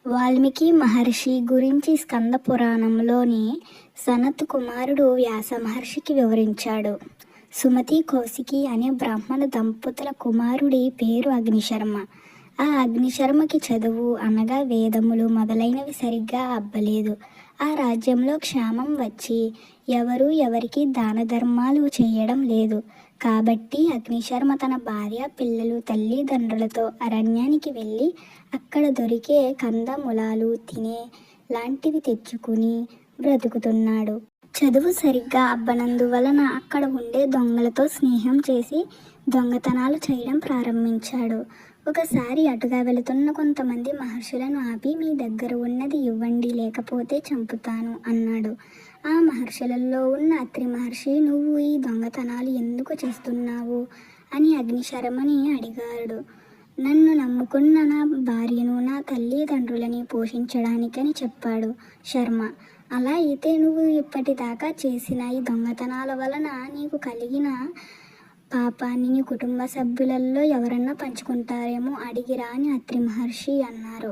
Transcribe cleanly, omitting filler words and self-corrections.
వాల్మీకి మహర్షి గురించి స్కంద పురాణంలోని సనత్ కుమారుడు వ్యాస మహర్షికి వివరించాడు. సుమతి కౌశికి అనే బ్రాహ్మణ దంపతుల కుమారుడి పేరు అగ్నిశర్మ. ఆ అగ్నిశర్మకి చదువు అనగా వేదములు మొదలైనవి సరిగ్గా అబ్బలేదు. ఆ రాజ్యంలో క్షామం వచ్చి ఎవరూ ఎవరికి దాన ధర్మాలు చేయడం లేదు. కాబట్టి అగ్నిశర్మ తన భార్య, పిల్లలు, తల్లిదండ్రులతో అరణ్యానికి వెళ్ళి అక్కడ దొరికే కందమూలాలు తినే లాంటివి తెచ్చుకుని బ్రతుకుతున్నాడు. చదువు సరిగ్గా అబ్బనందువలన అక్కడ ఉండే దొంగలతో స్నేహం చేసి దొంగతనాలు చేయడం ప్రారంభించాడు. ఒకసారి అటుగా వెళుతున్న కొంతమంది మహర్షులను ఆపి, మీ దగ్గర ఉన్నది ఇవ్వండి, లేకపోతే చంపుతాను అన్నాడు. ఆ మహర్షులలో ఉన్న అత్రి మహర్షి, నువ్వు ఈ దొంగతనాలు ఎందుకు చేస్తున్నావు అని అగ్నిశర్మని అడిగాడు. నన్ను నమ్ముకున్న నా భార్యను, నా తల్లిదండ్రులని పోషించడానికని చెప్పాడు శర్మ. అలా అయితే నువ్వు ఇప్పటిదాకా చేసిన ఈ దొంగతనాల వలన నీకు కలిగిన పాపాన్ని నీ కుటుంబ సభ్యులలో ఎవరన్నా పంచుకుంటారేమో అడిగిరా అని అత్రి మహర్షి అన్నారు.